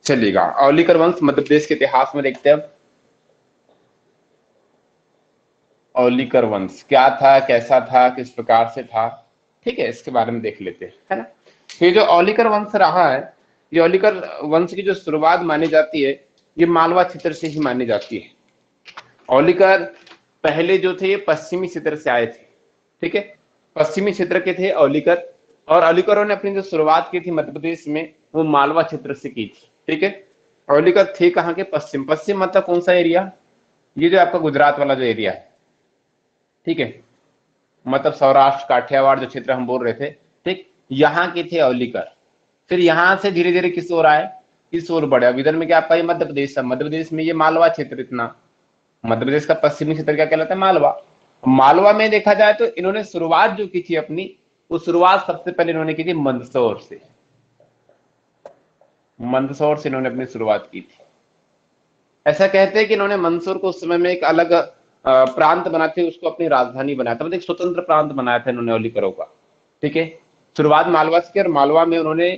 चलिएगा, औलिकर वंश मध्य प्रदेश के इतिहास में देखते हैं अब। औलिकर वंश क्या था, कैसा था, किस प्रकार से था, ठीक है, इसके बारे में देख लेते हैं, है ना। ये जो औलिकर वंश रहा है, ये औलिकर वंश की जो शुरुआत मानी जाती है, ये मालवा क्षेत्र से ही मानी जाती है। औलिकर पहले जो थे ये पश्चिमी क्षेत्र से आए थे, ठीक है, पश्चिमी क्षेत्र के थे औलिकर। और औलिकरों ने अपनी जो शुरुआत की थी मध्य प्रदेश में, वो मालवा क्षेत्र से की थी, ठीक है। औलिकर थे कहाँ के, पश्चिम। पश्चिम मतलब कौन सा एरिया, ये जो आपका गुजरात वाला जो एरिया है, ठीक है, मतलब सौराष्ट्र काठियावाड़ जो क्षेत्र हम बोल रहे थे, ठीक, यहाँ के थे औलिकर। फिर यहाँ से धीरे धीरे किस ओर आए, इस ओर बढ़े। अब इधर में क्या आपका ये मध्य प्रदेश है, मध्य प्रदेश में ये मालवा क्षेत्र, इतना मध्य प्रदेश का पश्चिमी क्षेत्र क्या कहलाता है, मालवा। मालवा में देखा जाए तो इन्होंने शुरुआत जो की थी अपनी, वो शुरुआत सबसे पहले इन्होंने की थी मंदसौर से। मंदसौर से इन्होंने अपनी शुरुआत की थी। ऐसा कहते हैं कि इन्होंने मंदसौर को उस समय में एक अलग प्रांत बनाते हुए उसको अपनी राजधानी बनाया था, मतलब एक स्वतंत्र प्रांत बनाया था इन्होंने औलिकरों का, ठीक है। शुरुआत मालवा से की और मालवा में उन्होंने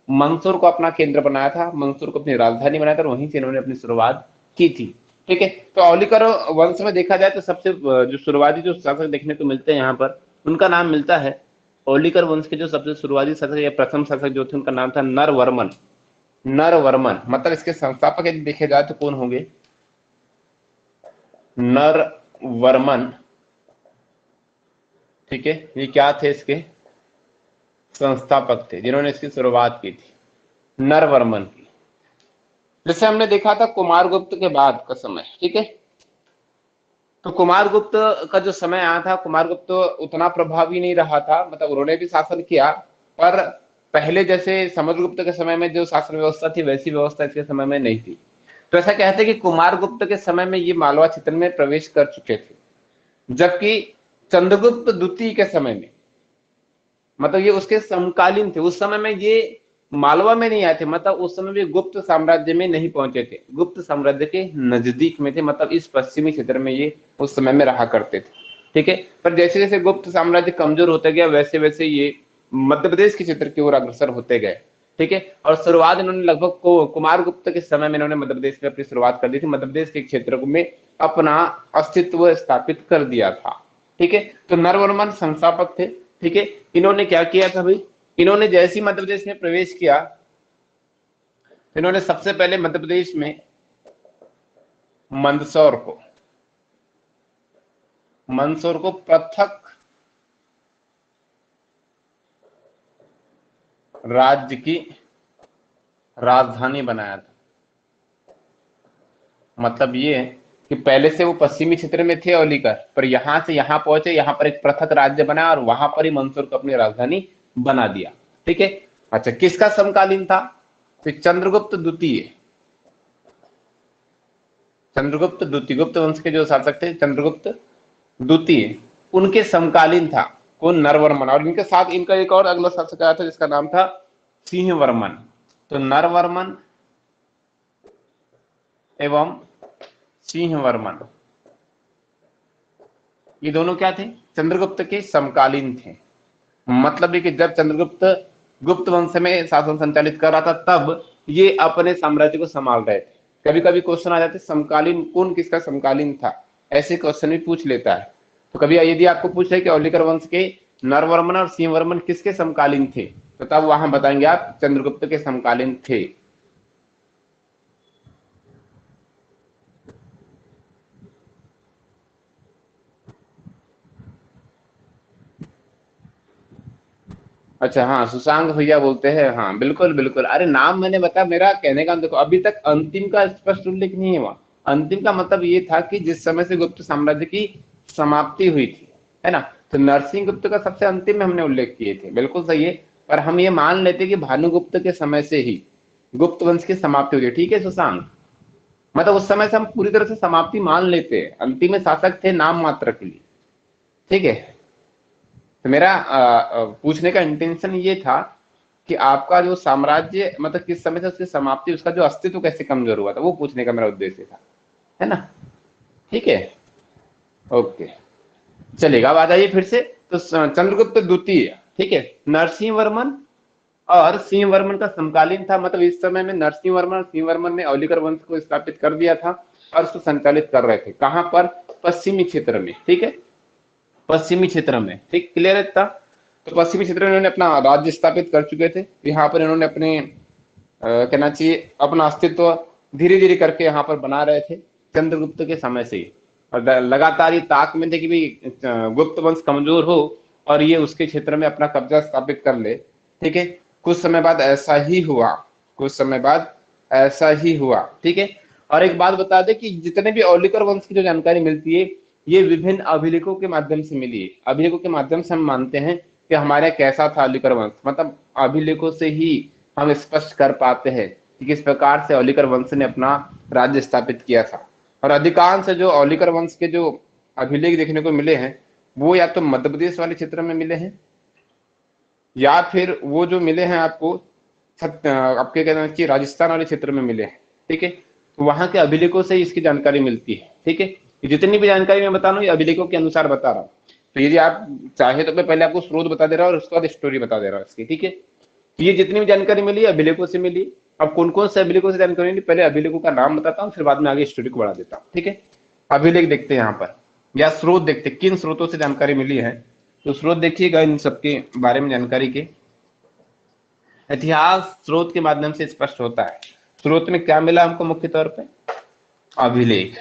मंदसौर को अपना केंद्र बनाया था, मंदसौर को अपनी राजधानी बनाया था और वहीं से इन्होंने अपनी शुरुआत की थी, ठीक है। तो औलिकर वंश में देखा जाए तो सबसे जो शुरुआती जो शासक देखने को मिलते हैं यहाँ पर, उनका नाम मिलता है, औलिकर वंश के जो सबसे शुरुआती शासक या प्रथम शासक जो थे उनका नाम था नरवर्मन। नरवर्मन मतलब इसके संस्थापक यदि देखे जाए तो कौन होंगे, नरवर्मन, ठीक है। ये क्या थे, इसके संस्थापक थे जिन्होंने इसकी शुरुआत की थी, नरवर्मन की। जैसे हमने देखा था कुमारगुप्त के बाद का समय, ठीक है। तो कुमारगुप्त का जो समय आया था, कुमारगुप्त उतना प्रभावी नहीं रहा था, मतलब उन्होंने भी शासन किया, पर पहले जैसे समुद्रगुप्त के समय में जो शासन व्यवस्था थी वैसी व्यवस्था इसके समय में नहीं थी। तो ऐसा कहते हैं कि कुमारगुप्त के समय में ये मालवा क्षेत्र में प्रवेश कर चुके थे, जबकि चंद्रगुप्त द्वितीय के समय में, मतलब ये उसके समकालीन थे, उस समय में ये मालवा में नहीं आए थे, मतलब उस समय भी गुप्त साम्राज्य में नहीं पहुंचे थे, गुप्त साम्राज्य के नजदीक में थे, मतलब इस पश्चिमी क्षेत्र में ये उस समय में रहा करते थे, ठीक है। पर जैसे जैसे गुप्त साम्राज्य कमजोर होते गया वैसे वैसे ये मध्य प्रदेश के क्षेत्र की ओर अग्रसर होते गए, ठीक है। और शुरुआत इन्होंने लगभग कुमार गुप्त के समय में इन्होंने मध्य प्रदेश में अपनी शुरुआत कर दी थी, मध्य प्रदेश के क्षेत्र में अपना अस्तित्व स्थापित कर दिया था, ठीक है। तो नरवर्मन संस्थापक थे, ठीक है। इन्होंने क्या किया था भाई, इन्होंने जैसे ही मध्य प्रदेश में प्रवेश किया, इन्होंने सबसे पहले मध्य प्रदेश में मंदसौर को पृथक राज्य की राजधानी बनाया था। मतलब ये कि पहले से वो पश्चिमी क्षेत्र में थे औलिकर, पर यहां से यहां पहुंचे, यहां पर एक पृथक राज्य बना और वहां पर ही मंदसौर को अपनी राजधानी बना दिया, ठीक है। अच्छा, किसका समकालीन था, तो चंद्रगुप्त द्वितीय, चंद्रगुप्त द्वितीय, गुप्त वंश के जो शासक थे चंद्रगुप्त द्वितीय, उनके समकालीन था कौन, नरवर्मन। और इनके साथ इनका एक और अगला शासक आया था जिसका नाम था सिंहवर्मन। तो नरवर्मन एवं सिंहवर्मन, ये दोनों क्या थे, चंद्रगुप्त के समकालीन थे। मतलब ये कि जब चंद्रगुप्त गुप्त वंश में शासन संचालित कर रहा था तब ये अपने साम्राज्य को संभाल रहे थे। कभी कभी क्वेश्चन आ जाते समकालीन कौन किसका समकालीन था, ऐसे क्वेश्चन भी पूछ लेता है। तो कभी यदि आपको पूछ रहे कि औलिकर वंश के नरवर्मन और सिंहवर्मन किसके समकालीन थे, तो तब वहां बताएंगे आप चंद्रगुप्त के समकालीन थे। अच्छा, हाँ, सुशांक भैया बोलते हैं, हाँ बिल्कुल बिल्कुल। अरे नाम मैंने बताया, मेरा कहने का देखो अभी तक अंतिम का स्पष्ट उल्लेख नहीं हुआ। अंतिम का मतलब ये था कि जिस समय से गुप्त साम्राज्य की समाप्ति हुई थी, है ना। तो नरसिंह गुप्त का सबसे अंतिम में हमने उल्लेख किए थे, बिल्कुल सही है। पर हम ये मान लेते कि भानुगुप्त के समय से ही गुप्त वंश की समाप्ति हुई है, ठीक है सुशांक। मतलब उस समय से हम पूरी तरह से समाप्ति मान लेते हैं, अंतिम में शासक थे नाम मात्र के लिए, ठीक है। तो मेरा पूछने का इंटेंशन ये था कि आपका जो साम्राज्य मतलब किस समय से उसकी समाप्ति, उसका जो अस्तित्व कैसे कमजोर हुआ था, वो पूछने का मेरा उद्देश्य था, है ना। ठीक है, ओके, चलेगा। अब आ जाइए फिर से। तो चंद्रगुप्त द्वितीय, ठीक है, नरसिंह वर्मन और सिंह वर्मन का समकालीन था, मतलब इस समय में नरसिंह वर्मन और सिंह वर्मन ने औलिकर वंश को स्थापित कर दिया था और उसको संचालित कर रहे थे। कहां पर? पश्चिमी क्षेत्र में, ठीक है, पश्चिमी क्षेत्र में, ठीक, क्लियर है इतना? तो पश्चिमी क्षेत्र में इन्होंने अपना राज्य स्थापित कर चुके थे। यहाँ पर इन्होंने अपने कहना चाहिए अपना अस्तित्व धीरे धीरे करके यहाँ पर बना रहे थे चंद्रगुप्त के समय से ही, और लगातार ये ताक में थे कि भाई गुप्त वंश कमजोर हो और ये उसके क्षेत्र में अपना कब्जा स्थापित कर ले, ठीक है। कुछ समय बाद ऐसा ही हुआ, कुछ समय बाद ऐसा ही हुआ, ठीक है। और एक बात बता दें कि जितने भी औलिकर वंश की जो जानकारी मिलती है ये विभिन्न अभिलेखों के माध्यम से मिली है। अभिलेखों के माध्यम से हम मानते हैं कि हमारे यहाँ कैसा था औलिकर वंश, मतलब अभिलेखों से ही हम स्पष्ट कर पाते हैं कि किस प्रकार से औलिकर वंश ने अपना राज्य स्थापित किया था। और अधिकांश जो औलिकर वंश के जो अभिलेख देखने को मिले हैं वो या तो मध्य प्रदेश वाले क्षेत्र में मिले हैं या फिर वो जो मिले हैं आपको आपके कहना चाहिए राजस्थान वाले क्षेत्र में मिले हैं, ठीक है। तो वहां के अभिलेखों से इसकी जानकारी मिलती है, ठीक है। जितनी भी जानकारी मैं बता रहा हूँ ये अभिलेखों के अनुसार बता रहा हूँ। तो यदि आप चाहे तो मैं पहले आपको स्रोत बता दे रहा हूँ और उसके बाद स्टोरी बता दे रहा हूँ इसकी, ठीक है। तो ये जितनी भी जानकारी मिली अभिलेखों से मिली। अब कौन कौन से अभिलेखों से जानकारी मिली, पहले अभिलेखों का नाम बताता हूँ फिर बाद में आगे स्टोरी को बढ़ा देता हूँ, ठीक है। अभिलेख देखते हैं यहाँ पर, या स्रोत देखते हैं किन स्रोतों से जानकारी मिली है। तो स्रोत देखिएगा इन सबके बारे में जानकारी के। इतिहास स्रोत के माध्यम से स्पष्ट होता है। स्रोत में क्या मिला हमको? मुख्य तौर पे अभिलेख,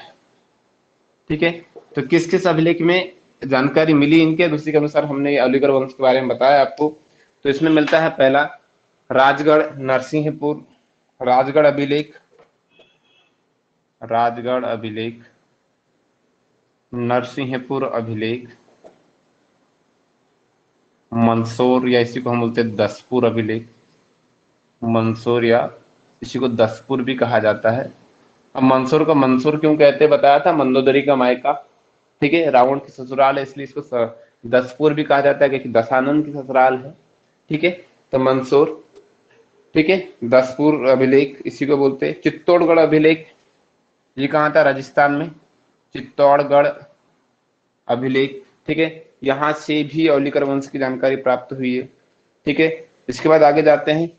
ठीक है। तो किस किस अभिलेख में जानकारी मिली इनके, उसी के अनुसार हमने अलीगढ़ वंश के बारे में बताया आपको। तो इसमें मिलता है पहला राजगढ़ नरसिंहपुर, राजगढ़ अभिलेख, राजगढ़ अभिलेख, नरसिंहपुर अभिलेख, मंदसौर या इसी को हम बोलते हैं दसपुर अभिलेख, मंदसौर या इसी को दसपुर भी कहा जाता है। अब मंदसौर का मंदसौर क्यों कहते हैं बताया था, मंदोदरी का मायका, ठीक है, रावण की ससुराल है इसलिए इसको दसपुर भी कहा जाता है क्योंकि दशानंद की ससुराल है, ठीक है। तो मंदसौर, ठीक है, दसपुर अभिलेख इसी को बोलते हैं। चित्तौड़गढ़ अभिलेख, ये कहाँ था? राजस्थान में, चित्तौड़गढ़ अभिलेख, ठीक है। यहाँ से भी औलिकर वंश की जानकारी प्राप्त हुई है, ठीक है। इसके बाद आगे जाते हैं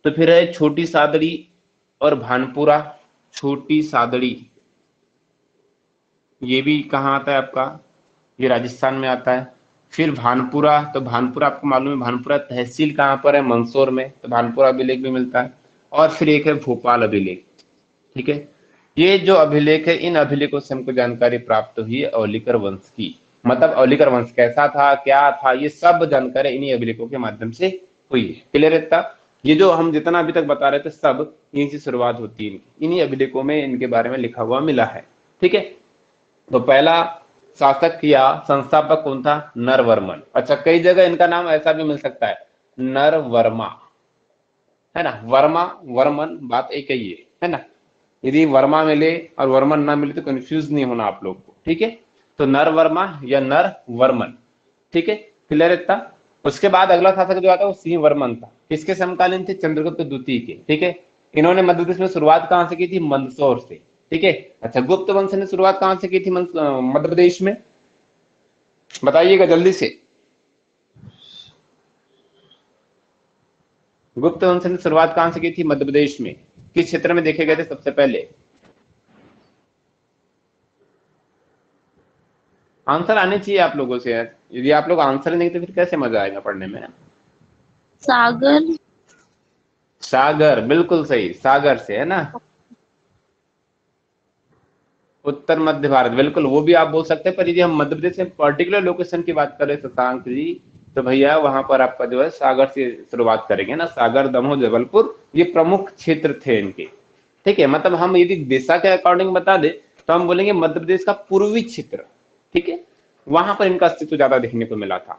तो फिर है छोटी सादड़ी और भानपुरा। छोटी सादड़ी ये भी कहाँ आता है आपका? ये राजस्थान में आता है। फिर भानपुरा, तो भानपुरा आपको मालूम है भानपुरा तहसील कहाँ पर है? मंदसौर में, तो भानपुरा अभिलेख भी मिलता है। और फिर एक है भोपाल अभिलेख, ठीक है। ये जो अभिलेख है इन अभिलेखों से हमको जानकारी प्राप्त हुई है औलिकर वंश की, मतलब औलिकर वंश कैसा था क्या था ये सब जानकारी इन्हीं अभिलेखों के माध्यम से हुई है। क्लियर है? ये जो हम जितना अभी तक बता रहे थे सब यहीं से शुरुआत होती है, इन्हीं अभिलेखों में इनके बारे में लिखा हुआ मिला है, ठीक है। तो पहला शासक या संस्थापक कौन था? नरवर्मन। अच्छा, कई जगह इनका नाम ऐसा भी मिल सकता है नरवर्मा, है ना, वर्मा वर्मन बात एक ही है ना। यदि वर्मा मिले और वर्मन ना मिले तो कंफ्यूज नहीं होना आप लोग को, ठीक है। तो नर वर्मा या नर वर्मन, ठीक है, क्लियर इतना। उसके बाद अगला शासक जो आता है वो सिंह वर्मन था। किसके समकालीन थे? चंद्रगुप्त द्वितीय के, ठीक है। इन्होंने मध्य प्रदेश में शुरुआत कहां से की थी? मंदसौर से, ठीक है। अच्छा, गुप्त वंश ने शुरुआत कहां से की थी मध्य प्रदेश में? बताइएगा जल्दी से। गुप्त वंश ने शुरुआत कहां से की थी मध्य प्रदेश में? किस क्षेत्र में देखे गए थे सबसे पहले? आंसर आने चाहिए आप लोगों से यार, यदि आप लोग आंसर नहीं तो फिर कैसे मजा आएगा पढ़ने में? सागर। सागर, बिल्कुल सही, सागर से, है ना। उत्तर मध्य भारत, बिल्कुल वो भी आप बोल सकते हैं, पर यदि हम मध्य प्रदेश में पर्टिकुलर लोकेशन की बात करें शशांक जी, तो भैया वहां पर आपका जो है सागर से शुरुआत करेंगे ना। सागर, दमोह, जबलपुर ये प्रमुख क्षेत्र थे इनके, ठीक है। मतलब हम यदि दिशा के अकॉर्डिंग बता दे तो हम बोलेंगे मध्य प्रदेश का पूर्वी क्षेत्र, ठीक है, वहां पर इनका अस्तित्व ज्यादा देखने को मिला था।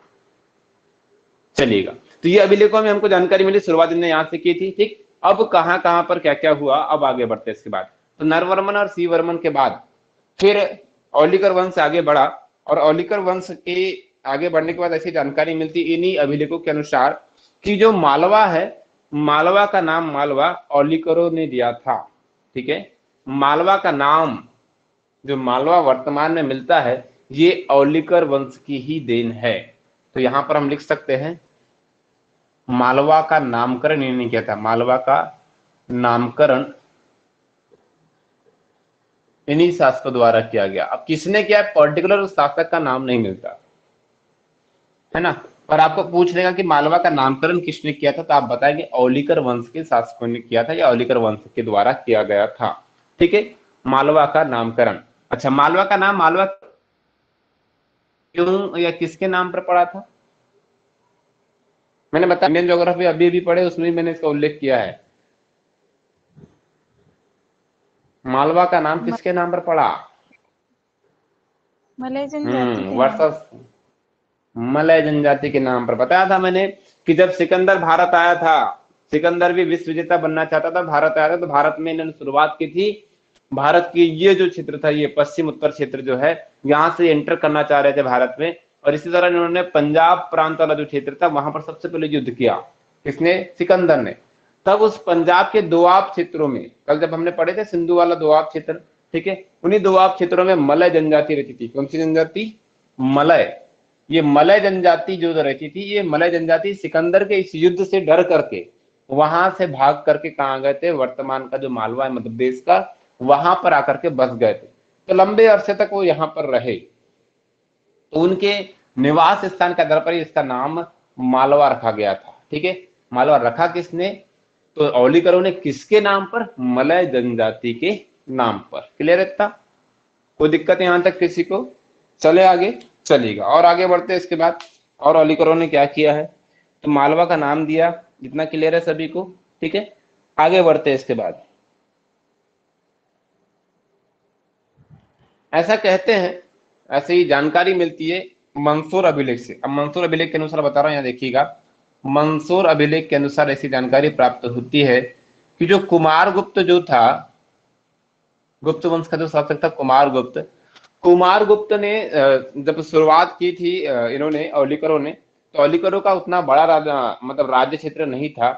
चलिएगा, तो ये अभिलेखों में हमको जानकारी मिली, शुरुआत इन्होंने यहाँ से की थी, ठीक। अब कहां कहां पर क्या क्या हुआ अब आगे बढ़ते इसके बाद। तो नरवर्मन और सीवर्मन के बाद फिर औलिकर वंश आगे बढ़ा, और औलिकर वंश के आगे बढ़ने के बाद ऐसी जानकारी मिलती इन्हीं अभिलेखों के अनुसार कि जो मालवा है, मालवा का नाम मालवा औलिकरों ने दिया था, ठीक है। मालवा का नाम जो मालवा वर्तमान में मिलता है ये औलिकर वंश की ही देन है। तो यहां पर हम लिख सकते हैं मालवा का नामकरण इन्होंने किया था। मालवा का नामकरण इन्हीं शासकों द्वारा किया गया। अब किसने किया, पर्टिकुलर शासक का नाम नहीं मिलता है ना, पर आपको पूछ लेगा कि मालवा का नामकरण किसने किया था, तो आप बताएंगे औलिकर वंश के शासकों ने किया था या औलिकर वंश के द्वारा किया गया था। ठीक है, मालवा का नामकरण। अच्छा, मालवा का नाम मालवा क्यों या किसके नाम पर पड़ा था? मैंने बताया, इंडियन ज्योग्राफी अभी अभी पढ़े, उसमें भी मैंने इसका उल्लेख किया है। मालवा का नाम म- किसके नाम पर पड़ा? मलय जनजाति के नाम। वर्सेस मलय जनजाति के नाम पर। बताया था मैंने कि जब सिकंदर भारत आया था, सिकंदर भी विश्व विजेता बनना चाहता था, भारत आया था, तो भारत में इन्होंने शुरुआत की थी। भारत की ये जो क्षेत्र था, ये पश्चिम उत्तर क्षेत्र जो है, यहां से एंटर करना चाह रहे थे भारत में। और इसी तरह इन्होंने पंजाब प्रांत वाला जो क्षेत्र था, वहां पर सबसे पहले युद्ध किया। किसने? सिकंदर ने। तब उस पंजाब के दोआब क्षेत्रों में, कल जब हमने पढ़े थे सिंधु वाला दोआब क्षेत्र, ठीक है, उन्हीं दोआब क्षेत्रों में मलय जनजाति रहती थी। कौन सी जनजाति? मलय। ये मलय जनजाति जो रहती थी, ये मलय जनजाति सिकंदर के इस युद्ध से डर करके वहां से भाग करके कहा गए थे, वर्तमान का जो मालवा है मध्य प्रदेश का, वहां पर आकर के बस गए थे। तो लंबे अरसे तक वो यहां पर रहे, तो उनके निवास स्थान के आधार पर इसका नाम मालवा रखा गया था। ठीक है, मालवा रखा किसने? तो औलिकरों ने। किसके नाम पर? मलय जनजाति के नाम पर। क्लियर है इतना? कोई दिक्कत यहां तक किसी को? चले आगे, चलेगा। और आगे बढ़ते हैं इसके बाद, और औलिकरों ने क्या किया है। तो मालवा का नाम दिया, इतना क्लियर है सभी को? ठीक है, आगे बढ़ते हैं इसके बाद। ऐसा कहते हैं, ऐसे ही जानकारी मिलती है मंसूर अभिलेख से। अब मंसूर अभिलेख के अनुसार बता रहा हूं, यहां देखिएगा। मंसूर अभिलेख के अनुसार ऐसी जानकारी प्राप्त होती है कि जो कुमारगुप्त जो था, गुप्त वंश का जो शासक था कुमारगुप्त, कुमारगुप्त ने जब शुरुआत की थी इन्होंने औलिकरों ने, तो औलिकरों का उतना बड़ा मतलब राज्य क्षेत्र नहीं था।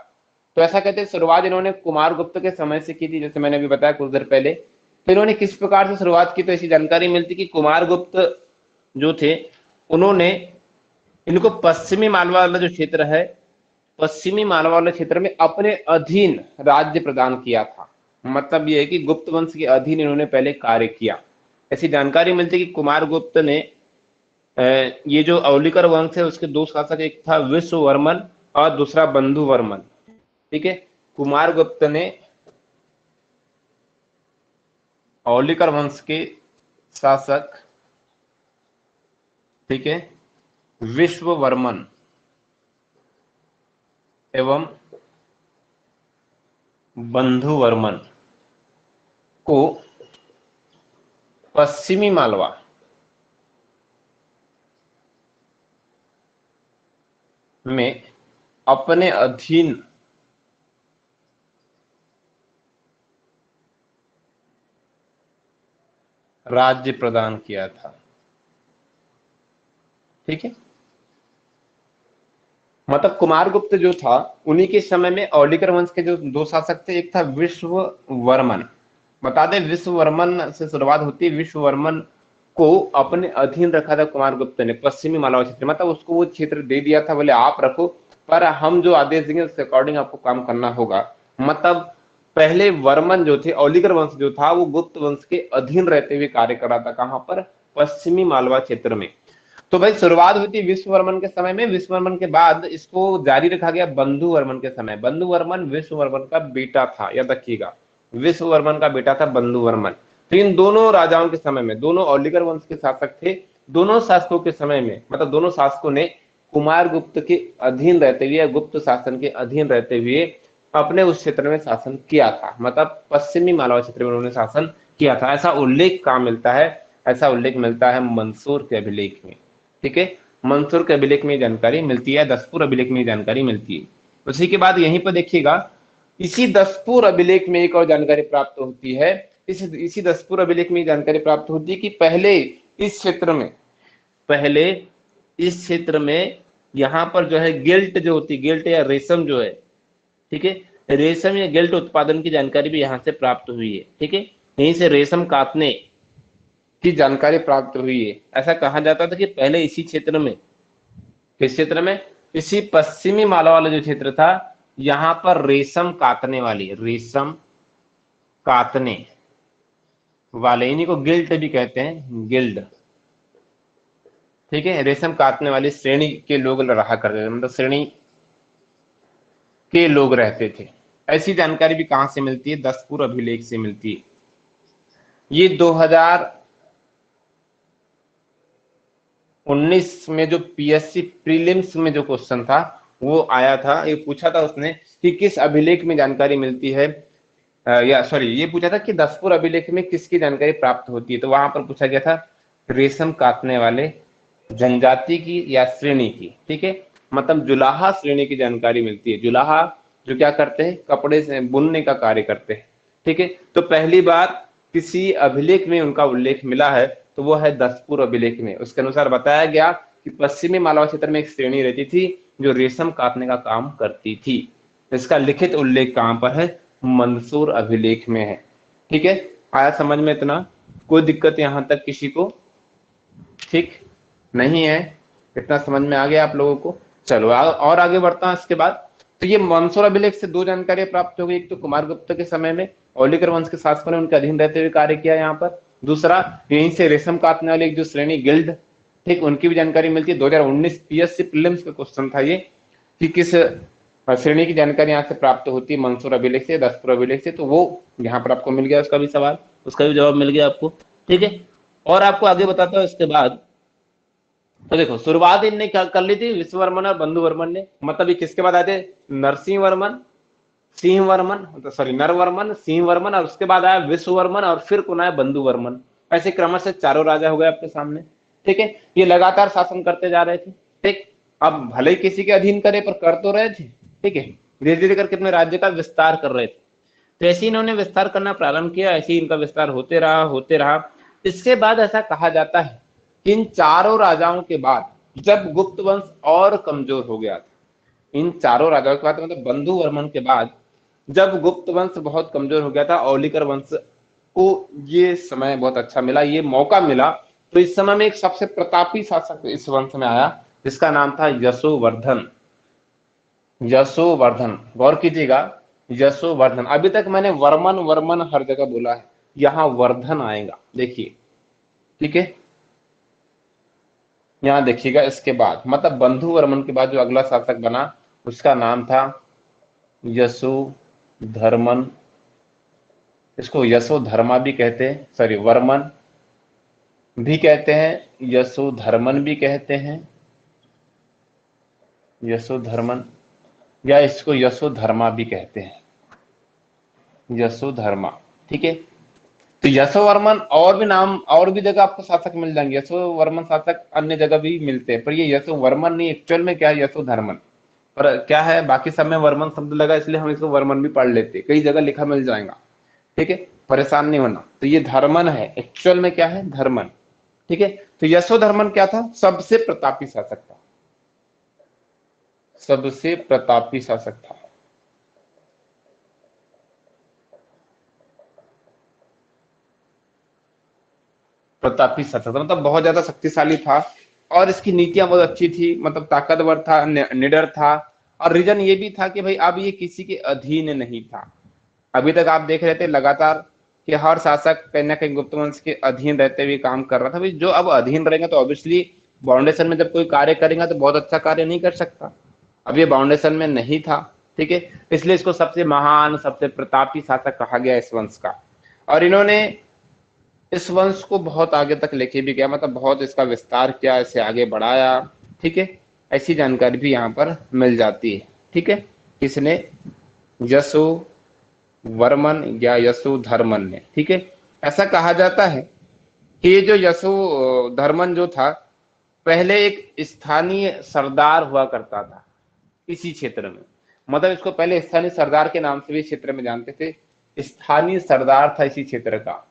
तो ऐसा कहते हैं शुरुआत इन्होंने कुमारगुप्त के समय से की थी, जैसे मैंने अभी बताया कुछ देर पहले। तो इन्होंने किस प्रकार से शुरुआत की, तो ऐसी जानकारी मिलती कि कुमारगुप्त जो थे, उन्होंने इनको पश्चिमी मालवा वाला जो क्षेत्र है, पश्चिमी मालवा वाले क्षेत्र में अपने अधीन राज्य प्रदान किया था। मतलब यह है कि गुप्त वंश के अधीन इन्होंने पहले कार्य किया। ऐसी जानकारी मिलती है कि कुमारगुप्त ने ये जो औलिकर वंश है उसके दो शासक, एक था विश्ववर्मन और दूसरा बंधुवर्मन। ठीक है, कुमारगुप्त ने औलिकर वंश के शासक, ठीक है, विश्ववर्मन एवं बंधुवर्मन को पश्चिमी मालवा में अपने अधीन राज्य प्रदान किया था। ठीक है, मतलब कुमारगुप्त जो था, उन्हीं के समय में औलिकर वंश के जो दो शासक थे, एक था विश्ववर्मन। बता दें, विश्ववर्मन से शुरुआत होती है। विश्ववर्मन को अपने अधीन रखा था कुमारगुप्त ने, पश्चिमी मालवा क्षेत्र, मतलब उसको वो क्षेत्र दे दिया था, बोले आप रखो, पर हम जो आदेश देंगे उसके अकॉर्डिंग आपको काम करना होगा। मतलब पहले वर्मन जो थे, औलिकर वंश जो था, वो गुप्त वंश के अधीन रहते हुए कार्य कर रहा था। कहां पर? पश्चिमी मालवा क्षेत्र में। तो भाई शुरुआत हुई थी विश्ववर्मन के समय में। विश्ववर्मन के बाद इसको जारी रखा गया बंधुवर्मन के समय। बंधुवर्मन विश्ववर्मन का बेटा था, याद रखिएगा, विश्ववर्मन का बेटा था बंधुवर्मन। तो इन दोनों राजाओं के समय में, दोनों औलिकर वंश के शासक थे, दोनों शासकों के समय में, मतलब दोनों शासकों ने कुमारगुप्त के अधीन रहते हुए, गुप्त शासन के अधीन रहते हुए अपने उस क्षेत्र में शासन किया था। मतलब पश्चिमी मालवा क्षेत्र में उन्होंने शासन किया था। ऐसा उल्लेख कहां मिलता है? ऐसा उल्लेख मिलता है मंसूर के अभिलेख में। ठीक है, मंसूर के अभिलेख में जानकारी मिलती है, दस्तूर अभिलेख में जानकारी मिलती है। उसी के बाद यहीं पर देखिएगा, इसी दस्तूर अभिलेख में एक और जानकारी प्राप्त होती है। इसी दस्तूर अभिलेख में जानकारी प्राप्त होती है कि पहले इस क्षेत्र में, पहले इस क्षेत्र में यहाँ पर जो है गिल्ट जो होती है, गिल्ट या रेशम जो है, ठीक है, रेशम या गिल्ट उत्पादन की जानकारी भी यहाँ से प्राप्त हुई है। ठीक है, यहीं से रेशम काटने की जानकारी प्राप्त हुई है। ऐसा कहा जाता था कि पहले इसी क्षेत्र में, किस क्षेत्र में? इसी पश्चिमी मालवा वाला जो क्षेत्र था, यहां पर रेशम कातने वाले, इन्हीं को गिल्ड भी कहते हैं, गिल्ड। ठीक है, रेशम काटने वाली श्रेणी के लोग रहा करते थे, मतलब श्रेणी के लोग रहते थे। ऐसी जानकारी भी कहां से मिलती है? दसपुर अभिलेख से मिलती है। ये 2019 में जो पीएससी प्रीलिम्स में जो क्वेश्चन था वो आया था, ये पूछा था उसने कि किस अभिलेख में जानकारी मिलती है, या सॉरी ये पूछा था कि दसपुर अभिलेख में किसकी जानकारी प्राप्त होती है, तो वहां पर पूछा गया था रेशम काटने वाले जनजाति की या श्रेणी की। ठीक है, मतलब जुलाहा श्रेणी की जानकारी मिलती है। जुलाहा जो क्या करते हैं? कपड़े से बुनने का कार्य करते हैं। ठीक है, तो पहली बार किसी अभिलेख में उनका उल्लेख मिला है तो वो है दसपुर अभिलेख में। उसके अनुसार बताया गया कि पश्चिमी मालवा क्षेत्र में एक श्रेणी रहती थी जो रेशम काटने का काम करती थी। इसका लिखित उल्लेख कहां पर है? मंदसौर अभिलेख में है। ठीक है, आया समझ में इतना? कोई दिक्कत यहां तक किसी को? ठीक नहीं है? इतना समझ में आ गया आप लोगों को? चलो और आगे बढ़ता हूं। इसके बाद तो ये मंदसौर अभिलेख से दो जानकारियां प्राप्त हो गई। एक तो कुमारगुप्त के समय में औलिकर वंश के शासकों ने उनके अधीन रहते हुए कार्य किया यहाँ पर। दूसरा, यहीं से रेशम काटने वाले एक जो श्रेणी गिल्ड, ठीक, उनकी भी जानकारी मिलती है। 2019 पीएससी प्रीलिम्स का क्वेश्चन था ये कि किस श्रेणी की जानकारी यहाँ से प्राप्त होती है? मंदसौर अभिलेख से, दसपुर अभिलेख से। तो वो यहाँ पर आपको मिल गया, उसका भी सवाल, उसका भी जवाब मिल गया आपको। ठीक है, और आपको आगे बताता हूँ इसके बाद। तो देखो, शुरुआत इनने क्या कर ली थी? विश्ववर्मन और बंधुवर्मन ने। मतलब ये किसके बाद आए थे? नरसिंहवर्मन, सिंहवर्मन, सॉरी नरवर्मन, सिंहवर्मन, और उसके बाद आया विश्ववर्मन, और फिर कौन आया? बंधुवर्मन। ऐसे क्रमशः चारों राजा हो गए आपके सामने। ठीक है, ये लगातार शासन करते जा रहे थे। ठीक, अब भले ही किसी के अधीन करे पर कर तो रहे थे। ठीक है, धीरे धीरे करके अपने राज्य का विस्तार कर रहे थे। तो ऐसे इन्होंने विस्तार करना प्रारंभ किया, ऐसे ही इनका विस्तार होते रहा। इसके बाद ऐसा कहा जाता है कि इन चारों राजाओं के बाद जब गुप्त वंश और कमजोर हो गया था, इन चारों राजाओं के बाद मतलब बंधुवर्मन के बाद जब गुप्त वंश बहुत कमजोर हो गया था, औलिकर वंश को ये समय बहुत अच्छा मिला, ये मौका मिला। तो इस समय में एक सबसे प्रतापी शासक इस वंश में आया जिसका नाम था यशोवर्धन। यशोवर्धन, गौर कीजिएगा, यशोवर्धन। अभी तक मैंने वर्मन वर्मन हर जगह बोला है, यहां वर्धन आएगा, देखिए। ठीक है, यहां देखिएगा। इसके बाद मतलब बंधुवर्मन के बाद जो अगला शासक बना उसका नाम था यशोधर्मन। इसको यशोधर्मा भी कहते हैं, सॉरी वर्मन भी कहते हैं, यशोधर्मन भी कहते हैं, यशोधर्मन, या इसको यशोधर्मा भी कहते हैं, यशोधर्मा। ठीक है, तो यशोवर्मन और भी नाम, और भी जगह आपको शासक मिल जाएंगे। यशोवर्मन शासक अन्य जगह भी मिलते हैं, पर ये यशोवर्मन नहीं, एक्चुअल में क्या है? यशोधर्मन। पर क्या है, बाकी सब में वर्मन शब्द लगा इसलिए हम इसको वर्मन भी पढ़ लेते, कई जगह लिखा मिल जाएगा। ठीक है, परेशान नहीं होना। तो ये धर्मन है, एक्चुअल में क्या है? धर्मन। ठीक है, तो यशोधर्मन क्या था? सबसे प्रतापी शासक था, सबसे प्रतापी शासक था। प्रतापी शासक था मतलब बहुत ज्यादा शक्तिशाली था, और इसकी नीतियां बहुत अच्छी थी, मतलब ताकतवर था, निडर था। और रीजन ये भी था कि भाई अब ये किसी के अधीन नहीं था। अभी तक आप देख रहे थे लगातार कि हर शासक कहीं ना कहीं गुप्त वंश के अधीन रहते हुए काम कर रहा था। भाई जो अब अधीन रहेगा तो ऑब्वियसली बाउंडेशन में जब कोई कार्य करेगा तो बहुत अच्छा कार्य नहीं कर सकता। अब ये बाउंडेशन में नहीं था। ठीक है, इसलिए इसको सबसे महान, सबसे प्रतापी शासक कहा गया इस वंश का। और इन्होंने इस वंश को बहुत आगे तक लेके भी गया, मतलब बहुत इसका विस्तार किया, इसे आगे बढ़ाया। ठीक है, ऐसी जानकारी भी यहाँ पर मिल जाती है। ठीक है, किसने? यशो वर्मन या यशोधर्मन ने। ठीक है, ऐसा कहा जाता है कि ये जो यशोधर्मन जो था पहले एक स्थानीय सरदार हुआ करता था इसी क्षेत्र में। मतलब इसको पहले स्थानीय सरदार के नाम से भी क्षेत्र में जानते थे, स्थानीय सरदार था इसी क्षेत्र का।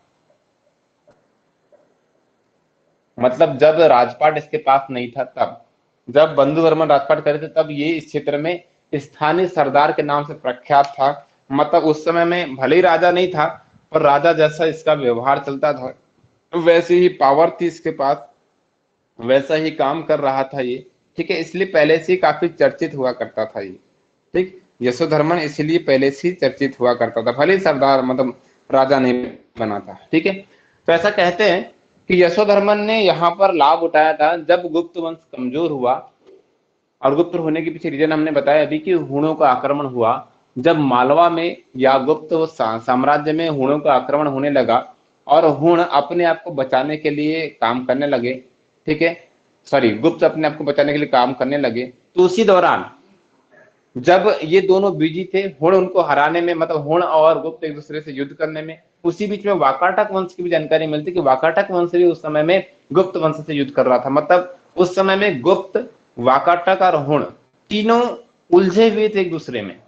मतलब जब राजपाट इसके पास नहीं था, तब जब बंधुवर्मन राजपाट करे थे तब ये इस क्षेत्र में स्थानीय सरदार के नाम से प्रख्यात था। मतलब उस समय में भले ही राजा नहीं था, पर राजा जैसा इसका व्यवहार चलता था, वैसे ही पावर थी इसके पास, वैसा ही काम कर रहा था ये। ठीक है, इसलिए पहले से ही काफी चर्चित हुआ करता था ये। ठीक, यशोधर्मन इसलिए पहले से ही चर्चित हुआ करता था, भले ही सरदार मतलब राजा नहीं बना था। ठीक है, तो ऐसा कहते हैं कि यशोधर्मन ने यहाँ पर लाभ उठाया था जब गुप्त वंश कमजोर हुआ। और गुप्त होने के पीछे रीजन हमने बताया अभी कि हुणों का आक्रमण हुआ जब मालवा में या गुप्त साम्राज्य में हुणों का आक्रमण होने लगा और हुण अपने आप को बचाने के लिए काम करने लगे। ठीक है, सॉरी, गुप्त अपने आप को बचाने के लिए काम करने लगे। तो उसी दौरान जब ये दोनों बिजी थे हुण उनको हराने में, मतलब हुण और गुप्त एक दूसरे से युद्ध करने में, उसी बीच में वाकाटक वंश की भी जानकारी मिलती कि वाकाटक वंश भी उस समय में गुप्त वंश से युद्ध कर रहा था। मतलब उस समय में गुप्त, वाकाटक और हुण तीनों उलझे हुए थे एक दूसरे में।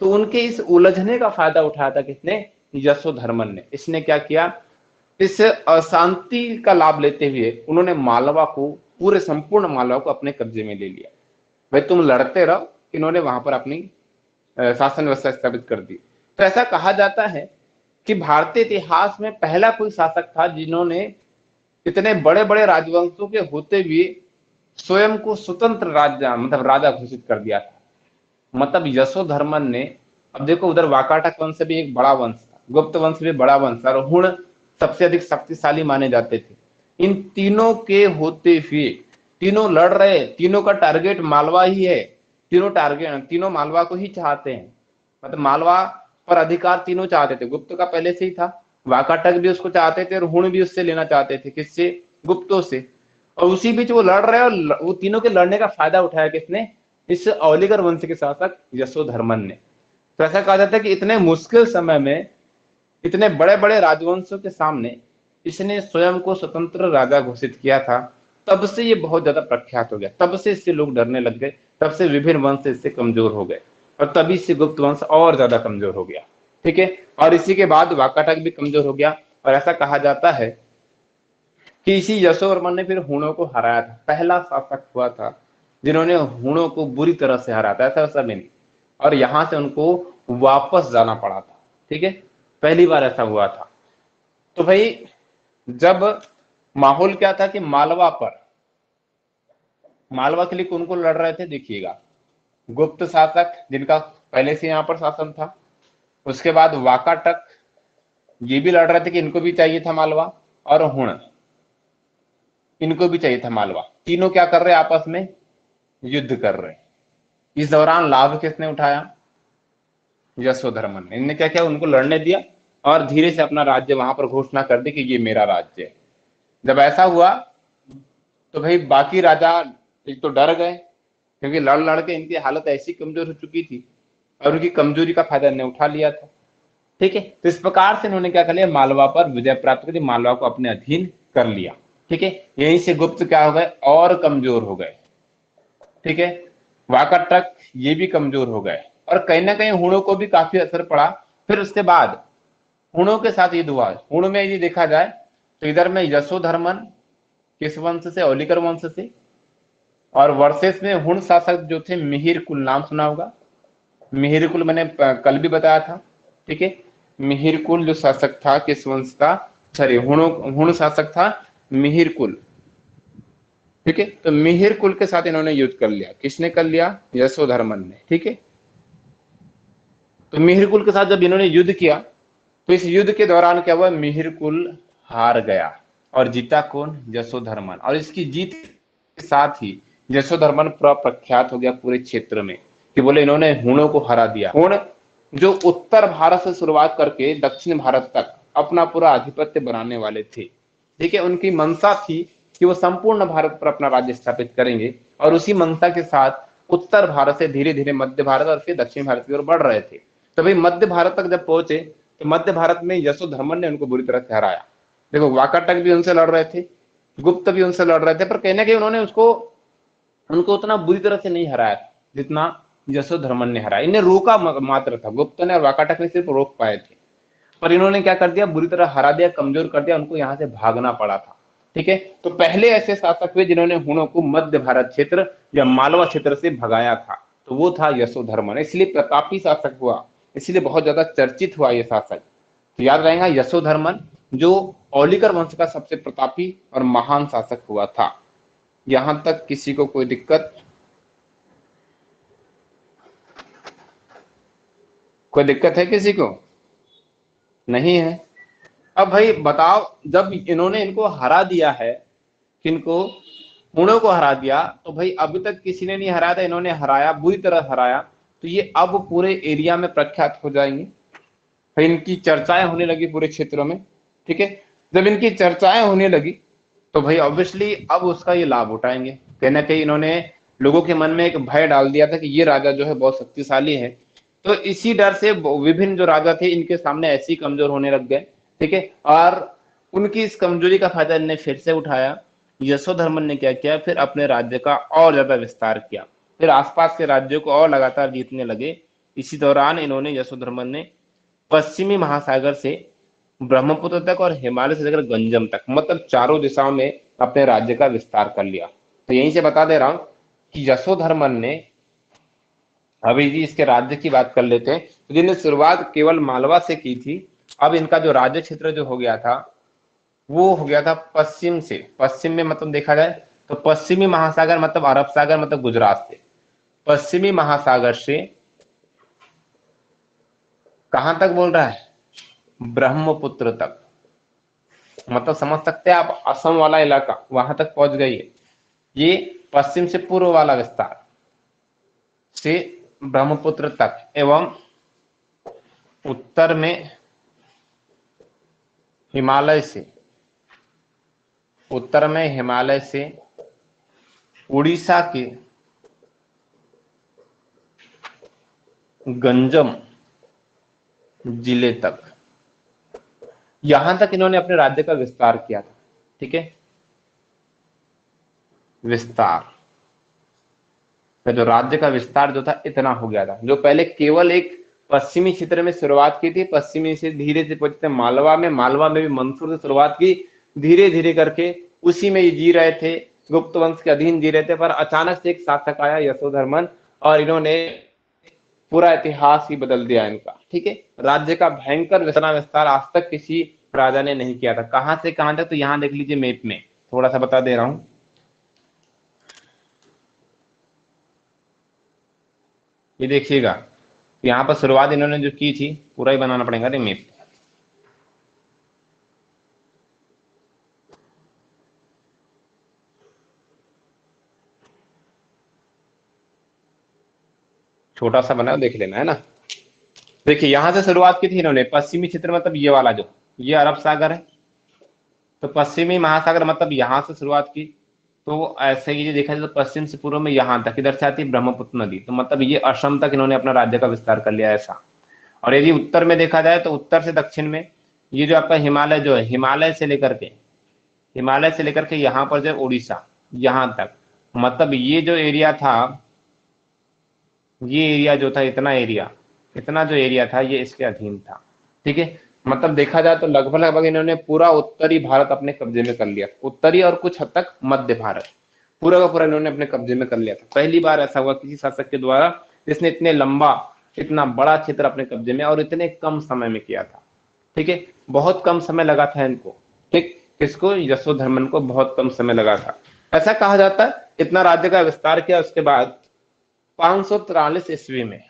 तो उनके इस उलझने का फायदा उठाया था किसने? यशोधर्मन ने। इसने क्या किया, इस अशांति का लाभ लेते हुए उन्होंने मालवा को, पूरे संपूर्ण मालवा को अपने कब्जे में ले लिया। भाई तुम लड़ते रहो, इन्होंने वहां पर अपनी शासन व्यवस्था स्थापित कर दी। तो ऐसा कहा जाता है कि भारतीय इतिहास में पहला कोई शासक था जिन्होंने इतने बड़े बड़े राजवंशों के होते हुए स्वयं को स्वतंत्र राज्य मतलब राजा घोषित कर दिया था। मतलब यशोधर्मन ने, अब देखो उधर वाकाटक वंश भी एक बड़ा वंश था, गुप्त वंश भी बड़ा वंश था और हुण सबसे अधिक शक्तिशाली माने जाते थे। इन तीनों के होते हुए तीनों लड़ रहे, तीनों का टारगेट मालवा ही है, तीनों मालवा को ही चाहते हैं। मतलब मालवा पर अधिकार तीनों चाहते थे, गुप्त का पहले से ही था, वाकाटक भी उसको चाहते थे और हुण भी उससे लेना चाहते थे। किससे? गुप्तों से। और उसी बीच वो लड़ रहे और वो तीनों के लड़ने का फायदा उठाया किसने? इस औलिगर वंश के शासक यशोधर्मन ने। तो ऐसा कहा जाता है कि इतने मुश्किल समय में इतने बड़े बड़े राजवंशों के सामने इसने स्वयं को स्वतंत्र राजा घोषित किया था। तब से ये बहुत ज्यादा प्रख्यात हो गया, तब से इससे लोग डरने लग गए, तब से विभिन्न वंश इससे कमजोर हो गए और तभी से गुप्त वंश और ज्यादा कमजोर हो गया। ठीक है, और इसी के बाद वाकाटक भी कमजोर हो गया। और ऐसा कहा जाता है कि इसी यशोवर्मन ने फिर हुणों को हराया था, पहला शासक हुआ था जिन्होंने हुणों को बुरी तरह से हराया था। ऐसा वैसा भी नहीं, और यहां से उनको वापस जाना पड़ा था। ठीक है, पहली बार ऐसा हुआ था। तो भाई जब माहौल क्या था कि मालवा के लिए कौन कौन लड़ रहे थे देखिएगा, गुप्त शासक जिनका पहले से यहां पर शासन था, उसके बाद वाकाटक ये भी लड़ रहे थे कि इनको भी चाहिए था मालवा, और हुण इनको भी चाहिए था मालवा। तीनों क्या कर रहे आपस में? युद्ध कर रहे। इस दौरान लाभ किसने उठाया? यशोधर्मन ने। इनने क्या किया? उनको लड़ने दिया और धीरे से अपना राज्य वहां पर घोषणा कर दी कि ये मेरा राज्य है। जब ऐसा हुआ तो भाई बाकी राजा एक तो डर गए, क्योंकि लड़ लड़ के इनकी हालत ऐसी कमजोर हो चुकी थी और उनकी कमजोरी का फायदा इन्होंने उठा लिया था। ठीक है, तो इस प्रकार से इन्होंने क्या कर लिया? मालवा पर विजय प्राप्त कर दी, मालवा को अपने अधीन कर लिया। ठीक है, यहीं से गुप्त क्या हो गए? और कमजोर हो गए। ठीक है, वाकाटक ये भी कमजोर हो गए और कहीं ना कहीं हुणों को भी काफी असर पड़ा। फिर उसके बाद हुणों के साथ युद्ध हुआ। हुण में यदि देखा जाए तो इधर में यशोधर्मन किस वंश से? औलिकर वंश से। और वर्सेस में हुण शासक जो थे मिहिर कुल, नाम सुना होगा। मिहिर कुल मैंने कल भी बताया था। ठीक है, मिहिर कुल जो शासक था किस वंश का? सॉरी, हुण शासक था मिहिर कुल। ठीक है, तो मिहिर कुल के साथ इन्होंने युद्ध कर लिया। किसने कर लिया? यशोधर्मन ने। ठीक है, तो मिहिर कुल के साथ जब इन्होंने युद्ध किया तो इस युद्ध के दौरान क्या हुआ? मिहिर कुल हार गया और जीता कौन? यशोधर्मन। और इसकी जीत के साथ ही यशोधर्मन पूरा प्रख्यात हो गया पूरे क्षेत्र में कि बोले इन्होंने हुणों को हरा दिया। हुण जो उत्तर भारत से शुरुआत करके दक्षिण भारत तक अपना पूरा आधिपत्य बनाने वाले थे। ठीक है, उनकी मंशा थी कि वो संपूर्ण भारत पर अपना राज्य स्थापित करेंगे और उसी मंशा के साथ उत्तर भारत से धीरे धीरे मध्य भारत और फिर दक्षिण भारत की ओर बढ़ रहे थे। तो भाई मध्य भारत तक जब पहुंचे तो मध्य भारत में यशोधर्मन ने उनको बुरी तरह से हराया। देखो वाकाटक भी उनसे लड़ रहे थे, गुप्त भी उनसे लड़ रहे थे, पर कहीं ना कहीं उन्होंने उनको उतना बुरी तरह से नहीं हराया था जितना यशोधर्मन ने हराया। इन्हें रोका मात्र था, गुप्त ने और वाकाटक ने सिर्फ रोक पाए थे, पर इन्होंने क्या कर दिया? बुरी तरह हरा दिया, कमजोर कर दिया, उनको यहाँ से भागना पड़ा था। ठीक है, तो पहले ऐसे शासक हुए जिन्होंने हुणों को मध्य भारत क्षेत्र या मालवा क्षेत्र से भगाया था, तो वो था यशोधर्मन। इसलिए प्रतापी शासक हुआ, इसलिए बहुत ज्यादा चर्चित हुआ ये शासक। तो याद रहेगा यशोधर्मन जो औलिकर वंश का सबसे प्रतापी और महान शासक हुआ था। यहां तक किसी को कोई दिक्कत? कोई दिक्कत है किसी को? नहीं है। अब भाई बताओ, जब इन्होंने इनको हरा दिया है, किनको? पुणे को हरा दिया, तो भाई अभी तक किसी ने नहीं हराया था, इन्होंने हराया, बुरी तरह हराया, तो ये अब पूरे एरिया में प्रख्यात हो जाएंगे। फिर इनकी चर्चाएं होने लगी पूरे क्षेत्रों में, ठीक है। जब इनकी चर्चाएं होने लगी तो भाई ऑब्वियसली अब उसका ये लाभ उठाएंगे। कहीं ना कहीं इन्होंने लोगों के मन में एक भय डाल दिया था कि ये राजा जो है बहुत शक्तिशाली है, तो इसी डर से विभिन्न जो राजा थे इनके सामने ऐसे ही कमजोर होने लग गए, ठीक है। और उनकी इस कमजोरी का फायदा इन्होंने फिर से उठाया। यशोधर्मन ने क्या किया, फिर अपने राज्य का और ज्यादा विस्तार किया, फिर आसपास के राज्यों को और लगातार जीतने लगे। इसी दौरान इन्होंने, यशोधर्मन ने, पश्चिमी महासागर से ब्रह्मपुत्र तक और हिमालय से लेकर गंजम तक, मतलब चारों दिशाओं में अपने राज्य का विस्तार कर लिया। तो यहीं से बता दे रहा हूं कि यशोधर्मन ने, अभी जी इसके राज्य की बात कर लेते हैं, तो जिन्हें शुरुआत केवल मालवा से की थी, अब इनका जो राज्य क्षेत्र जो हो गया था वो हो गया था पश्चिम से। पश्चिम में मतलब देखा जाए तो पश्चिमी महासागर मतलब अरब सागर, मतलब गुजरात से, पश्चिमी महासागर से कहां तक बोल रहा है? ब्रह्मपुत्र तक। मतलब समझ सकते हैं आप, असम वाला इलाका वहां तक पहुंच गई है। ये पश्चिम से पूर्व वाला विस्तार से ब्रह्मपुत्र तक, एवं उत्तर में हिमालय से, उत्तर में हिमालय से उड़ीसा के गंजम जिले तक, यहां तक इन्होंने अपने राज्य का विस्तार किया था, ठीक है। विस्तार, तो जो राज्य का विस्तार जो था इतना हो गया था, जो पहले केवल एक पश्चिमी क्षेत्र में शुरुआत की थी, पश्चिमी से धीरे से पहुंचते मालवा में, मालवा में भी मंसूर से शुरुआत की, धीरे धीरे करके उसी में ये जी रहे थे, गुप्त वंश के अधीन जी रहे थे। पर अचानक से एक शासक आया, यशोधर्मन, और इन्होंने पूरा इतिहास ही बदल दिया इनका, ठीक है। राज्य का भयंकर विस्तार आज तक किसी राजा ने नहीं किया था। कहां से कहां तक, तो यहां देख लीजिए मैप में, थोड़ा सा बता दे रहा हूं। ये देखिएगा, यहाँ पर शुरुआत इन्होंने जो की थी, पूरा ही बनाना पड़ेगा रे मैप। छोटा सा बना देख लेना है ना। देखिए यहां से शुरुआत की थी इन्होंने, पश्चिमी क्षेत्र मतलब ये वाला, जो ये अरब सागर है, तो पश्चिमी महासागर मतलब यहां से शुरुआत की। तो ऐसे ही देखा जाए तो पश्चिम से पूर्व में यहां तक, इधर से आती है ब्रह्मपुत्र नदी, तो मतलब ये असम तक इन्होंने अपना राज्य का विस्तार कर लिया, ऐसा। और यदि उत्तर में देखा जाए तो उत्तर से दक्षिण में ये जो आपका हिमालय जो है, हिमालय से लेकर के यहाँ पर जो उड़ीसा, यहाँ तक, मतलब ये जो एरिया था, ये एरिया जो था, इतना जो एरिया था ये इसके अधीन था, ठीक है। मतलब देखा जाए तो लगभग लगभग इन्होंने पूरा उत्तरी भारत अपने कब्जे में कर लिया, उत्तरी और कुछ हद तक मध्य भारत, पूरा का पूरा इन्होंने अपने कब्जे में कर लिया था। पहली बार ऐसा हुआ किसी शासक के द्वारा जिसने इतने लंबा, इतना बड़ा क्षेत्र अपने कब्जे में और इतने कम समय में किया था, ठीक है। बहुत कम समय लगा था इनको, ठीक। किसको? यशोधर्मन को बहुत कम समय लगा था। ऐसा कहा जाता है इतना राज्य का विस्तार किया, उसके बाद 543 ईस्वी में,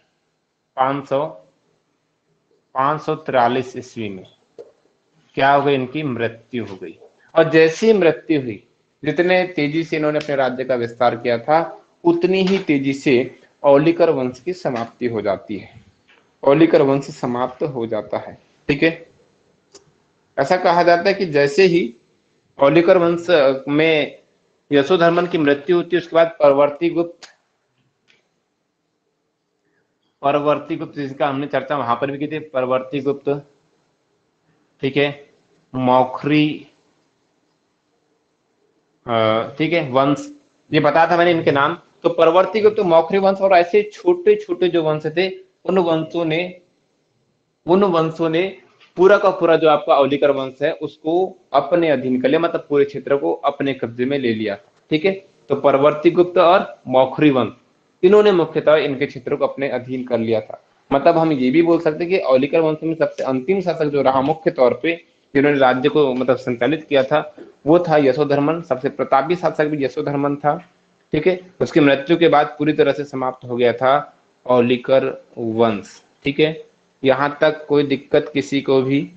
543 ईस्वी में क्या हो गई? इनकी मृत्यु हो गई। और जैसी मृत्यु हुई, जितने तेजी से इन्होंने अपने राज्य का विस्तार किया था, उतनी ही तेजी से औलिकर वंश की समाप्ति हो जाती है, औलिकर वंश समाप्त हो जाता है, ठीक है। ऐसा कहा जाता है कि जैसे ही औलिकर वंश में यशोधर्मन की मृत्यु होती है, उसके बाद परवर्ती गुप्त जिसका हमने चर्चा वहां पर भी की थी, परवर्ती गुप्त, ठीक है, मौखरी, ठीक है, वंश, ये बताया था मैंने इनके नाम। तो परवर्ती गुप्त, मौखरी वंश और ऐसे छोटे छोटे जो वंश थे, उन वंशों ने पूरा का पूरा जो आपका औलिकर वंश है उसको अपने अधीन कर लिया, मतलब पूरे क्षेत्र को अपने कब्जे में ले लिया, ठीक है। तो परवर्ती गुप्त और मौखरी वंश, इन्होंने मुख्यतः इनके क्षेत्रों को अपने अधीन कर लिया था। मतलब हम ये भी बोल सकते हैं कि औलिकर वंश में सबसे अंतिम शासक जो रहा मुख्य तौर पे, जिन्होंने राज्य को मतलब संचालित किया था वो था यशोधर्मन। सबसे प्रतापी शासक भी यशोधर्मन था। ठीक है, उसकी मृत्यु के बाद पूरी तरह से समाप्त हो गया था औलिकर वंश। ठीक है, यहां तक कोई दिक्कत किसी को भी?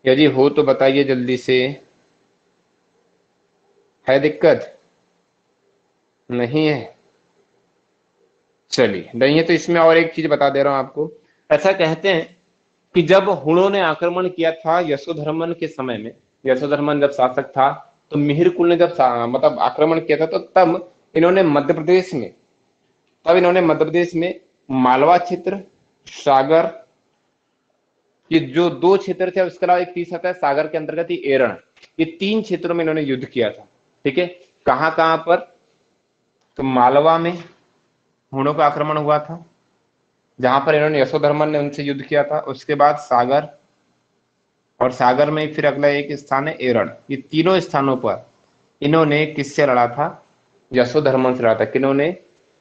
यदि हो तो बताइए जल्दी से। दिक्कत नहीं है? चलिए, नहीं है तो इसमें और एक चीज बता दे रहा हूं आपको। ऐसा कहते हैं कि जब हुणों ने आक्रमण किया था यशोधर्मन के समय में, यशोधर्मन जब शासक था, तो मिहिर कुल ने जब मतलब आक्रमण किया था, तो तब इन्होंने मध्य प्रदेश में मालवा क्षेत्र, सागर, ये जो दो क्षेत्र थे, उसके अलावा एक तीसरा था सागर के अंतर्गत ही एरण, ये तीन क्षेत्रों में इन्होंने युद्ध किया था। ठीक है, कहां कहां पर? तो मालवा में हुणों का आक्रमण हुआ था, जहां पर इन्होंने यशोधर्मन ने उनसे युद्ध किया था। उसके बाद सागर, और सागर में फिर अगला एक स्थान है एरण। ये तीनों स्थानों पर इन्होंने किससे लड़ा था? यशोधर्मन से लड़ा था। किन्होंने?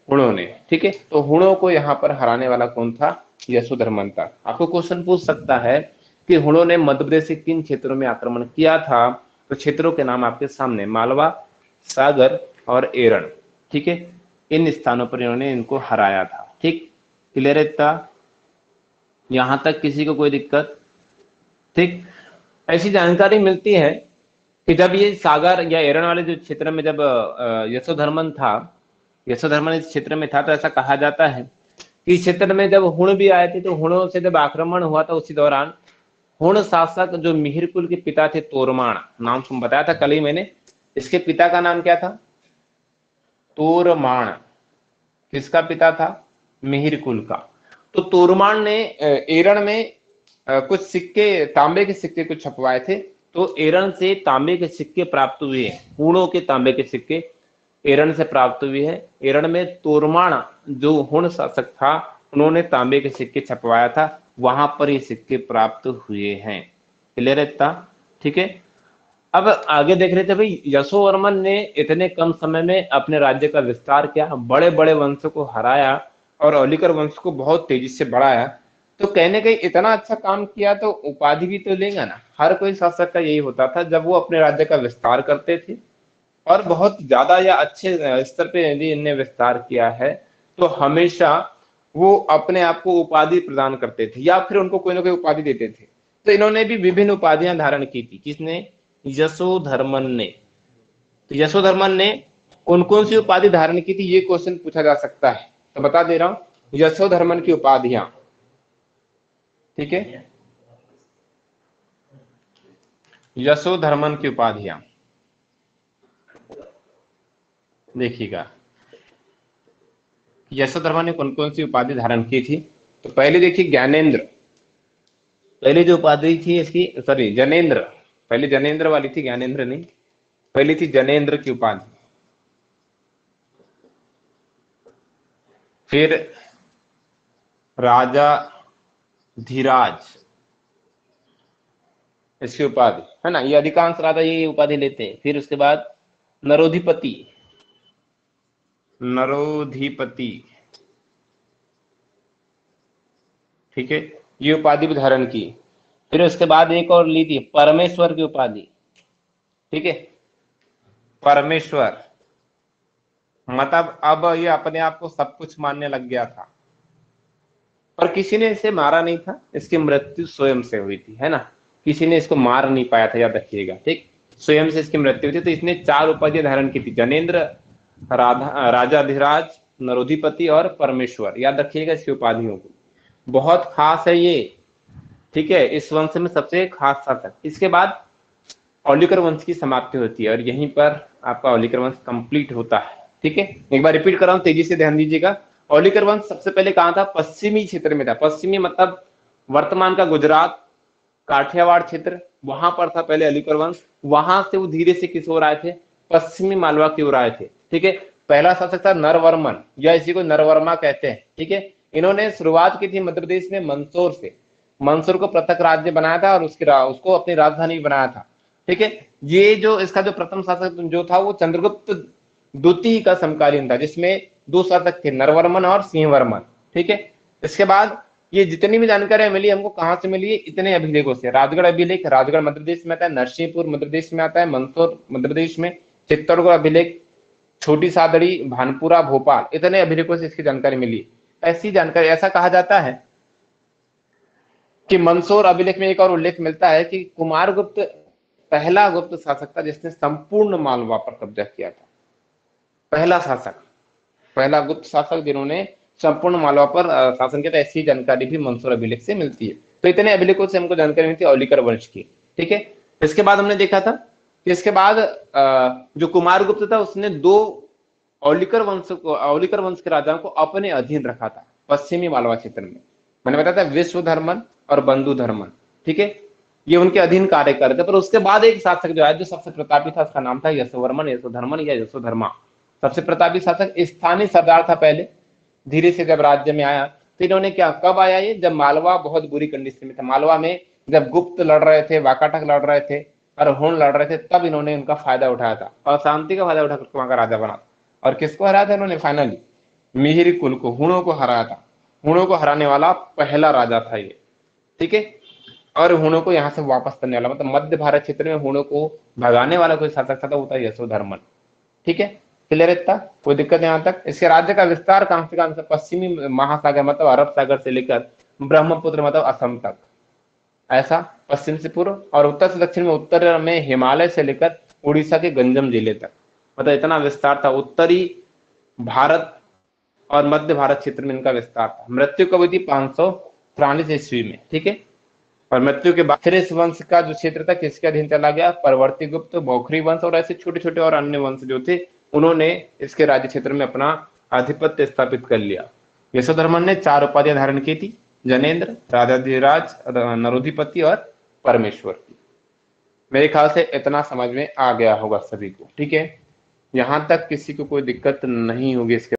हुणों ने। ठीक है, तो हुणों को यहाँ पर हराने वाला कौन था? यशोधर्मन था। आपको क्वेश्चन पूछ सकता है कि हुणों ने मध्य प्रदेश के किन क्षेत्रों में आक्रमण किया था? तो क्षेत्रों के नाम आपके सामने, मालवा, सागर और एरण। ठीक है, इन स्थानों पर इन्होंने इनको हराया था। ठीक, क्लियर है इतना? यहां तक किसी को कोई दिक्कत? ठीक, ऐसी जानकारी मिलती है कि जब ये सागर या एरण वाले जो क्षेत्र में जब यशोधर्मन इस क्षेत्र में था, तो ऐसा कहा जाता है कि इस क्षेत्र में जब हुण भी आए थे, तो हुणों से जब आक्रमण हुआ था, उसी दौरान हुण शासक जो मिहिर कुल के पिता थे, तोरमाण, नाम सुन बताया था कल ही मैंने, इसके पिता का नाम क्या था? तोरमाण। किसका पिता था? मिहिर कुल का। तो तोरमाण ने एरण में कुछ सिक्के, तांबे के सिक्के कुछ छपवाए थे। तो एरण से तांबे के सिक्के प्राप्त हुए हैं, हुणों के तांबे के सिक्के एरण से प्राप्त हुए हैं। एरण में तोरमाण जो हुण शासक था, उन्होंने तांबे के सिक्के छपवाया था, वहां पर ये सिक्के प्राप्त हुए हैं। क्लियर है इतना? ठीक है, अब आगे देख रहे थे भाई, यशोवर्मन ने इतने कम समय में अपने राज्य का विस्तार किया, बड़े बड़े वंशों को हराया और औलिकर वंश को बहुत तेजी से बढ़ाया। तो कहने का इतना अच्छा काम किया तो उपाधि भी तो लेगा ना। हर कोई शासक का यही होता था, जब वो अपने राज्य का विस्तार करते थे और बहुत ज्यादा या अच्छे स्तर पे यदि इनने विस्तार किया है, तो हमेशा वो अपने आप को उपाधि प्रदान करते थे या फिर उनको कोई ना कोई उपाधि देते थे। तो इन्होंने भी विभिन्न उपाधियां धारण की थी। किसने? यशोधर्मन ने। तो यशोधर्मन ने कौन कौन सी उपाधि धारण की थी, ये क्वेश्चन पूछा जा सकता है, तो बता दे रहा हूं यशोधर्मन की उपाधियां। ठीक है, यशोधर्मन की उपाधियां देखिएगा, यशोधर्मन ने कौन कौन सी उपाधि धारण की थी। तो पहले देखिए ज्ञानेंद्र, पहली जो उपाधि थी इसकी, सॉरी जनेन्द्र, पहले जनेन्द्र वाली थी, ज्ञानेंद्र नहीं, पहली थी जनेन्द्र की उपाधि। फिर राजा धीराज, इसकी उपाधि है ना, ये अधिकांश राजा ये उपाधि लेते हैं। फिर उसके बाद नरोधिपति, नरोधिपति, ठीक है, ये उपाधि भी धारण की। फिर उसके बाद एक और ली थी, परमेश्वर की उपाधि। ठीक है, परमेश्वर, मतलब अब ये अपने आप को सब कुछ मानने लग गया था, पर किसी ने इसे मारा नहीं था, इसकी मृत्यु स्वयं से हुई थी, है ना, किसी ने इसको मार नहीं पाया था, याद रखिएगा। ठीक, स्वयं से इसकी मृत्यु हुई थी। तो इसने चार उपाधियां धारण की थी, जनेन्द्र, राजाधिराज, नरोधिपति और परमेश्वर। याद रखिएगा इसकी उपाधियों को, बहुत खास है ये। ठीक है, इस वंश में सबसे खास शासक। इसके बाद औलिकर वंश की समाप्ति होती है और यहीं पर आपका औलिकर वंश कंप्लीट होता है। ठीक है, एक बार रिपीट कर रहा हूं, तेजी से ध्यान दीजिएगा। औलिकर वंश सबसे पहले कहां था? पश्चिमी क्षेत्र में था। पश्चिमी मतलब वर्तमान का गुजरात, काठियावाड़ क्षेत्र, वहां पर था पहले औलिकर वंश। वहां से वो धीरे से किस ओर आए थे? पश्चिमी मालवा की ओर आए थे। ठीक है, पहला शासक था नरवर्मन, या इसी को नरवर्मा कहते हैं। ठीक है, इन्होंने शुरुआत की थी मध्य प्रदेश में मंदसौर से, मंदसौर को पृथक राज्य बनाया था और उसको अपनी राजधानी बनाया था। ठीक है, ये जो इसका जो प्रथम शासक जो था वो चंद्रगुप्त द्वितीय का समकालीन था, जिसमें दो शासक थे, नरवर्मन और सिंहवर्मन। ठीक है, इसके बाद ये जितनी भी जानकारी मिली हमको कहाँ से मिली है, इतने अभिलेखों से। राजगढ़ अभिलेख, राजगढ़ मध्य प्रदेश में आता है, नरसिंहपुर मध्य प्रदेश में आता है, मंदसौर मध्य प्रदेश में, चित्तौड़गढ़ अभिलेख, छोटी सादड़ी, भानपुरा, भोपाल, इतने अभिलेखों से इसकी जानकारी मिली है। ऐसी जानकारी, ऐसा कहा जाता है कि मंदसौर अभिलेख में एक और उल्लेख मिलता है कि कुमारगुप्त पहला गुप्त शासक था जिसने संपूर्ण मालवा पर कब्जा किया था। पहला शासक, पहला गुप्त शासक जिन्होंने संपूर्ण मालवा पर शासन किया था। ऐसी जानकारी भी मंदसौर अभिलेख से मिलती है। तो इतने अभिलेखों से हमको जानकारी मिलती है औलिकर वंश की। ठीक है, इसके बाद हमने देखा था कि इसके बाद जो कुमारगुप्त था उसने दो औलिकर वंश के राजाओं को अपने अधीन रखा था पश्चिमी मालवा क्षेत्र में। मैंने बताया था विश्वधर्मन और बंधुधर्मन। ठीक है, ये उनके अधीन कार्य कर रहे थे। पर उसके बाद एक शासक जो है, जो सबसे प्रतापी था, उसका नाम था यशोवर्मन, यशोधर्मन या यशोधर्मा। सबसे प्रतापी शासक, स्थानीय सरदार था पहले, धीरे से जब राज्य में आया तो इन्होंने क्या, कब आया ये, जब मालवा बहुत बुरी कंडीशन में था। मालवा में जब गुप्त लड़ रहे थे, वाकाटक लड़ रहे थे और हुण लड़ रहे थे, तब इन्होंने उनका फायदा उठाया था और शांति का फायदा उठाकर वहां का राजा बना। और किसको हराया था इन्होंने, फाइनली मिहिर कुल को, हुणों को हराया था। हुणों को हराने वाला पहला राजा था ये। ठीक है, और हुणों को यहाँ से वापस करने वाला, मतलब मध्य भारत क्षेत्र में हुणों को भगाने वाला कोई शासक था, वो था यशोधर्मन। ठीक है, क्लियर इतना, कोई दिक्कत नहीं यहाँ तक। इसके राज्य का विस्तार कहां से कहां, पश्चिमी महासागर मतलब अरब सागर से लेकर ब्रह्मपुत्र मतलब असम तक, ऐसा पश्चिम से पूर्व, और उत्तर से दक्षिण में, उत्तर में हिमालय से लेकर उड़ीसा के गंजम जिले तक, मतलब इतना विस्तार था। उत्तरी भारत और मध्य भारत क्षेत्र में इनका विस्तार था। मृत्यु कब हुई थी, 543 ईस्वी में। ठीक है, और मृत्यु के बाद फिर इस वंश का जो क्षेत्र था किसके अधीन चला गया, परवर्ती गुप्त, बौखरी वंश और ऐसे छोटे छोटे और अन्य वंश जो थे, उन्होंने इसके राज्य क्षेत्र में अपना आधिपत्य स्थापित कर लिया। यशोधर्मन ने 4 उपाधियां धारण की थी, जनेन्द्र, राजाधिराज, नरोधिपति और परमेश्वर की। मेरे ख्याल से इतना समझ में आ गया होगा सभी को। ठीक है, यहां तक किसी को कोई दिक्कत नहीं होगी इसके